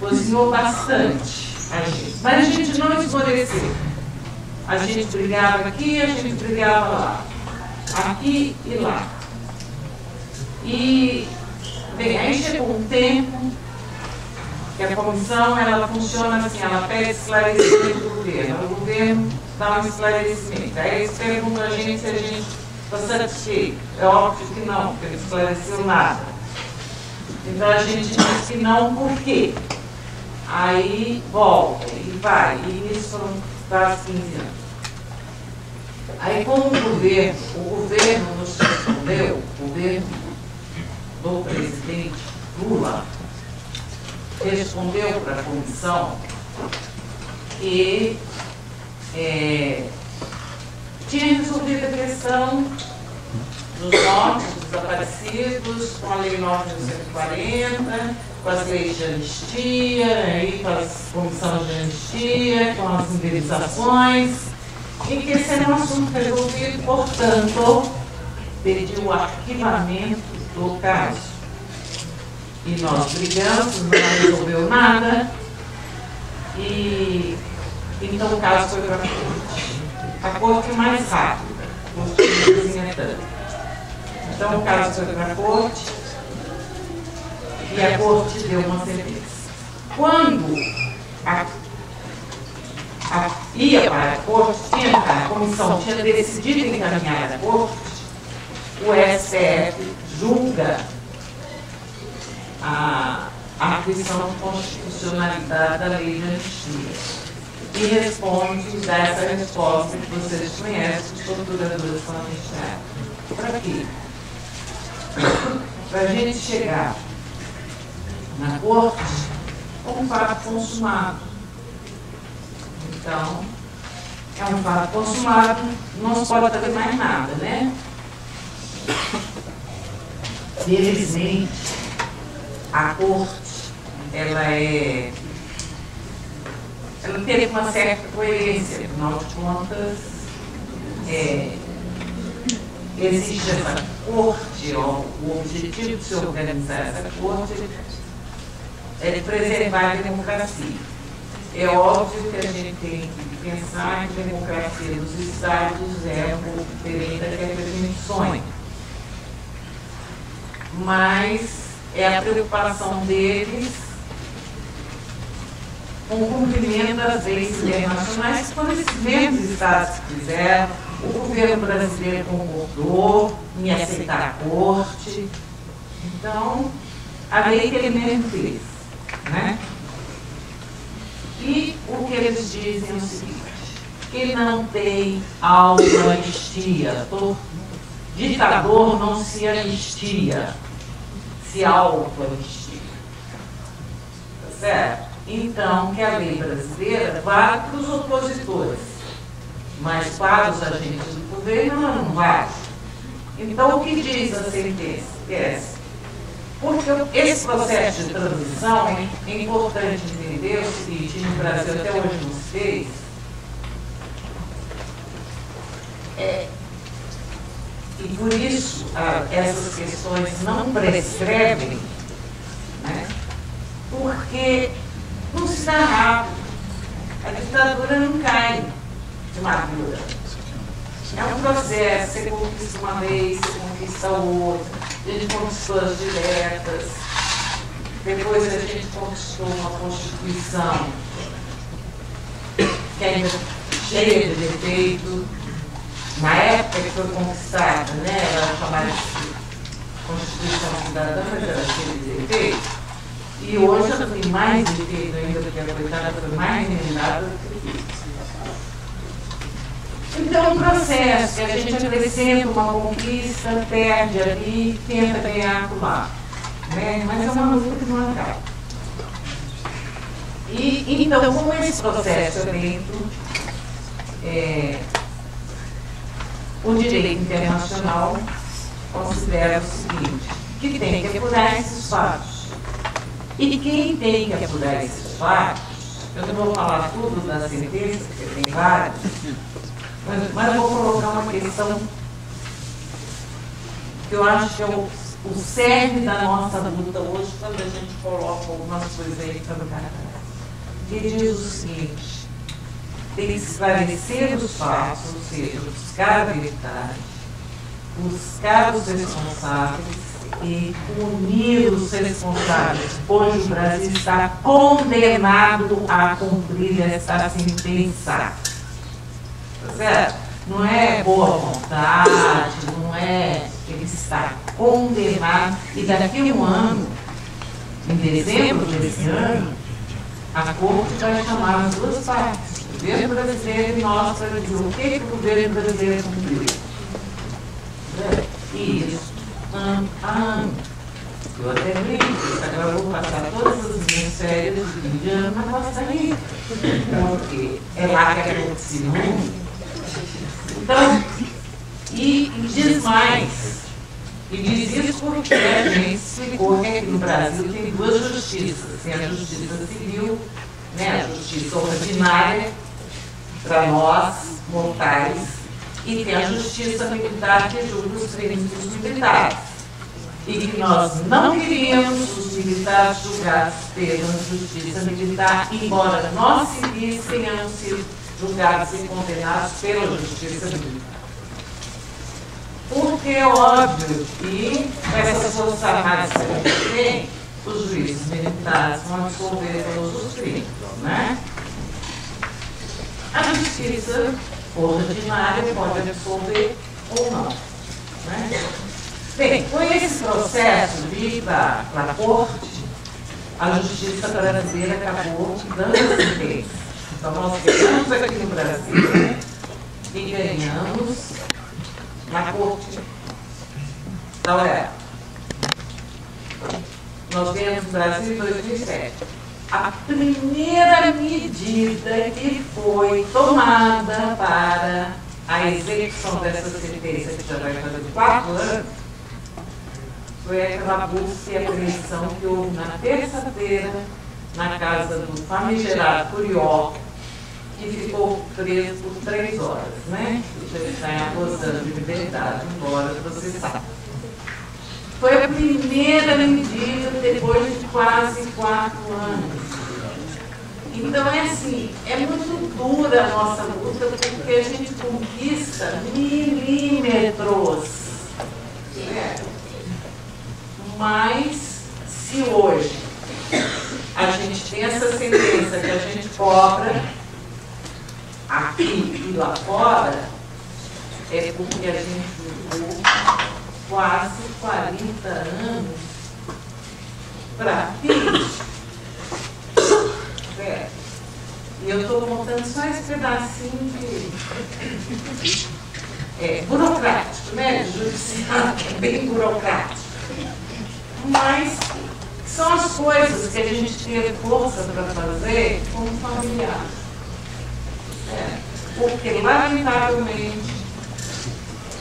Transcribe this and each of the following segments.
cozinhou bastante a gente, mas a gente não esmoreceu. A gente brigava aqui, a gente brigava lá, aqui e lá. E, bem, aí chegou um tempo que a comissão, ela funciona assim, ela pede esclarecimento do governo, o governo dá um esclarecimento. Aí eles perguntam a gente se a gente está satisfeito. É óbvio que não, porque não esclareceu nada. Então a gente diz que não, por quê? Aí volta e vai, e isso foram quase 15 anos. Aí como o governo nos respondeu, o governo do presidente Lula respondeu para a comissão que tinha resolvido a questão dos mortos, dos desaparecidos, com a Lei 9.140, com as leis de anistia, aí, com as comissões de anistia, com as indenizações, e que esse era um assunto resolvido, portanto, pediu o arquivamento do caso. E nós brigamos, não resolveu nada, e então o caso foi para a corte. A corte mais rápida, a corte de cozinhetando. Então o caso foi para a corte, e a corte deu uma sentença. Quando ia para a corte, a comissão tinha decidido encaminhar a corte, o STF julga a atribuição de constitucionalidade da lei de anistia e responde, dá essa resposta que vocês conhecem, os torturadores são anistiados. Para quê? Para a gente chegar na corte com um fato consumado. Então, é um fato consumado, não se pode fazer mais nada, né? Felizmente, a corte, ela teve uma certa coerência, afinal de contas, existe essa corte, o objetivo de se organizar essa corte é de preservar a democracia. É óbvio que a gente tem que pensar que a democracia dos Estados é um pouco diferente daquela que a gente sonha. Mas é a preocupação deles com o cumprimento das leis internacionais, quando esses mesmos Estados fizeram, o governo brasileiro concordou em aceitar a corte. Então, a lei que ele mesmo fez, né? E o que eles dizem é o seguinte, que não tem autoanistia. Ditador não se anistia, se autoanistia. Tá certo? Então, que a lei brasileira vale para os opositores, mas para os agentes do governo ela não vale. Então, o que diz a sentença? Porque esse processo de transição é importante entender o seguinte, no Brasil até hoje não se fez, e por isso essas questões não prescrevem, né, porque não se dá rápido. A ditadura não cai de madura. É um processo, você conquista uma vez, você conquista outra, a gente conquistou as diretas, depois a gente conquistou uma Constituição que ainda cheia de defeito. Na época que foi conquistada, né, ela chamada de Constituição Cidadã, mas ela cheia de defeito. E hoje ela tem mais defeito ainda do que a coitada, foi mais remendada do que isso. Então é um processo que a gente acrescenta uma conquista, perde ali, tenta ganhar por lá. Né? Mas é uma luta que não acaba. E então, como esse processo é lento, o direito internacional considera o seguinte, que tem que apurar esses fatos. E quem tem que apurar esses fatos, eu não vou falar tudo da sentença, porque tem várias, mas eu vou colocar uma questão que eu acho que o cerne da nossa luta hoje, quando a gente coloca algumas coisas aí para lugar. Ele diz o seguinte: tem que esclarecer os fatos, ou seja, buscar a verdade, buscar os responsáveis e punir os responsáveis, pois o Brasil está condenado a cumprir essa sentença. Tá certo? Não é boa vontade, não é. Ele está condenado. E daqui a um ano, em dezembro desse ano, a Corte vai chamar as duas partes, o governo brasileiro e nós, para dizer o que o governo brasileiro cumpriu. E isso, ano a ano. Eu até brinco, agora eu vou passar todas as minhas férias de fim de ano na Costa Rica, porque é lá que acontece o mundo. Então, e diz mais, e diz isso porque a gente explicou que aqui no Brasil tem duas justiças, tem a justiça civil, né, a justiça ordinária para nós, mortais, e tem a justiça militar que julga os crimes dos militares. E que nós não queríamos os militares julgados pela justiça militar, embora nós civis tenhamos sido julgados e condenados pela justiça militar. Porque é óbvio que essas forças armadas que a gente tem, os juízes militares vão absolver todos os crimes, né? A justiça ordinária pode absolver ou não, né? Bem, com esse processo de ir para a corte, a justiça brasileira acabou dando a sentença. Então, nós ganhamos aqui no Brasil e ganhamos na corte da OEA. Nós ganhamos no Brasil em 2007. A primeira medida que foi tomada para a execução dessa sentença, que já vai fazer 4 anos, foi aquela busca e apreensão que houve na terça-feira na casa do famigerado Curió, que ficou preso por 3 horas, né? Ele está gozando de liberdade, embora processado. Foi a primeira medida depois de quase 4 anos. Então, é assim, é muito dura a nossa luta, porque a gente conquista milímetros. Certo? Mas, se hoje a gente tem essa sentença que a gente cobra aqui e lá fora, é porque a gente levou quase 40 anos para isso. E eu estou contando só esse pedacinho de burocrático, né? Judiciário, que é bem burocrático. Mas são as coisas que a gente teve força para fazer como familiar. Porque, lamentavelmente,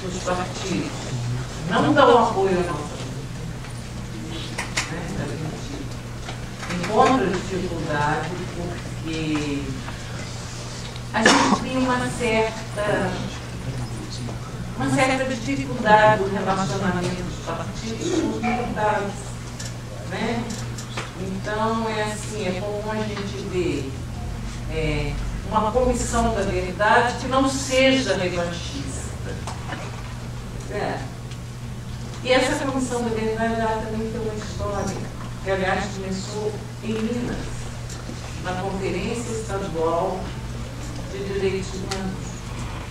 os partidos não dão apoio à nossa vida. A gente encontra dificuldade porque a gente tem uma certa dificuldade no relacionamento dos partidos com os militares, né? Então, é assim, é comum a gente ver uma comissão da verdade que não seja revanchista. E essa comissão da verdade também tem uma história, que aliás começou em Minas, na Conferência Estadual de Direitos Humanos.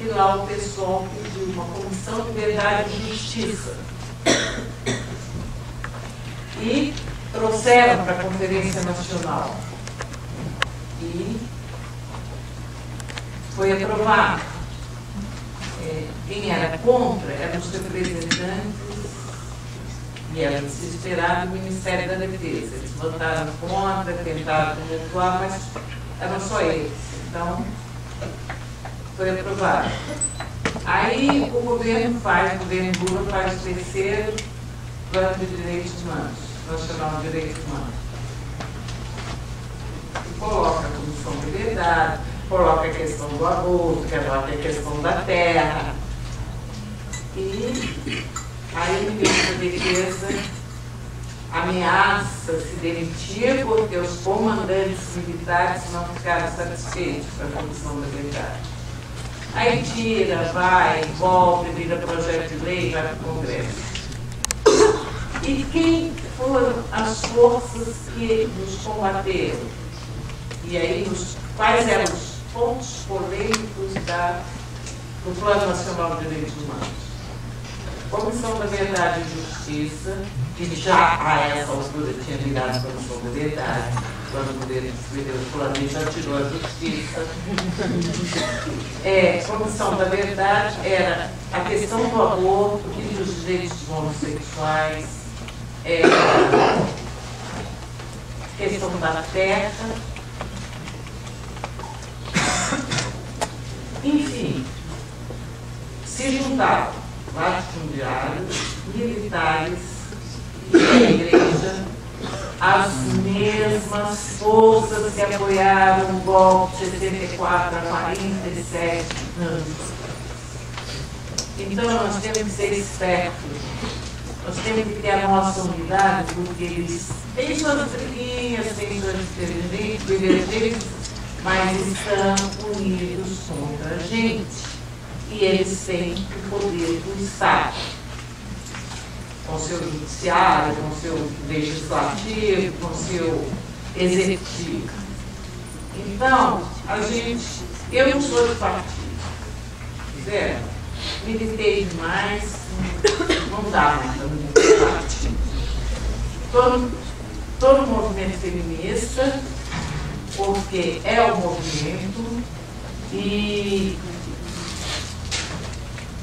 E lá o pessoal pediu uma comissão de verdade e justiça. E trouxeram para a Conferência Nacional. E foi aprovado. Quem era contra eram os representantes, e era de se esperar do Ministério da Defesa. Eles votaram contra, tentaram tumultuar, mas eram só eles. Então, foi aprovado. Aí o governo Lula faz o terceiro Plano de Direitos Humanos, Nacional de Direitos Humanos. E coloca a Comissão de Liberdade, coloca a questão do aborto, coloca a questão da terra. E Aí o ministro da Defesa ameaça se demitir porque os comandantes militares não ficaram satisfeitos com a Comissão da Verdade. Aí tira, vai, volta, vira projeto de lei, vai para o Congresso. E quem foram as forças que nos combateram? E aí, quais eram os pontos polêmicos do Plano Nacional de Direitos Humanos? Comissão da Verdade e Justiça, que já a essa altura tinha virado Comissão da Verdade, quando o governo Fulani já tirou a Justiça. Comissão da Verdade era a questão do aborto e dos direitos dos homossexuais, questão da terra, enfim, se juntaram latifundiários, militares e a igreja, as mesmas forças que apoiaram o golpe de 64 a 47 anos. Então nós temos que ser espertos, nós temos que ter a nossa unidade, porque eles têm suas briguinhas, têm suas divergências, mas estão unidos contra a gente. E eles têm o poder do Estado, com o seu judiciário, com o seu legislativo, com o seu executivo. Então, eu não sou de partido, certo? Militei demais, não dá mais para militar partido. Estou no movimento feminista, porque é o movimento, e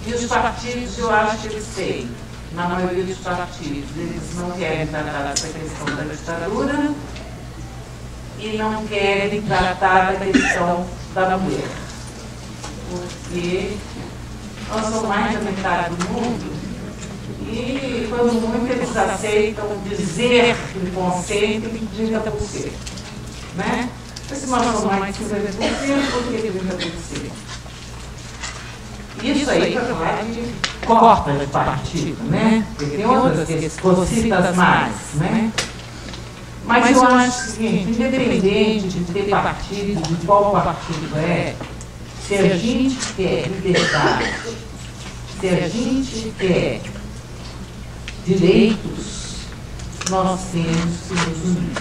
os partidos, eu acho que eles têm, na maioria dos partidos, eles não querem tratar dessa questão da ditadura e não querem tratar da questão da mulher. Porque nós somos mais da metade do mundo e, quando muito, eles aceitam dizer que consentem 30%. Né? Mas se nós somos mais de 50%, por que 30%? Isso aí, para falar de cota de partido, né? Porque tem outras cositas mais, né? Mas eu acho o seguinte, independente de ter partido, de qual partido é, se a gente quer liberdade, se a gente quer direitos, nós temos que nos unir.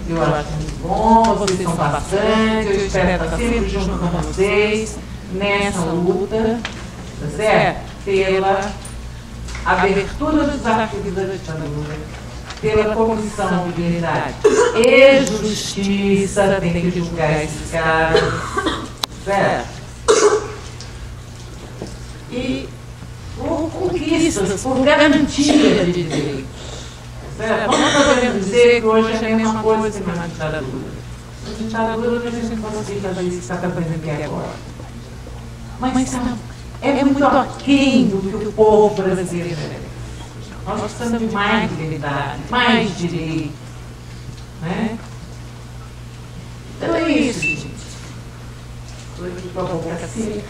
Eu acho muito bom, vocês são bastante, eu espero estar sempre junto com vocês nessa luta, tá certo? Pela abertura dos arquivos da ditadura, pela Comissão de Verdade e Justiça, tem que julgar esses caras, certo? E por conquistas, por garantia de direitos. Certo? Não podemos dizer que hoje é a mesma coisa que na ditadura. Na ditadura a gente não consegue fazer isso que está fazendo aqui agora. Mas é muito aquém do que o povo brasileiro merece. Nós precisamos de mais liberdade, mais direito. Né? Então é isso, gente. Estou aqui com a boca assim.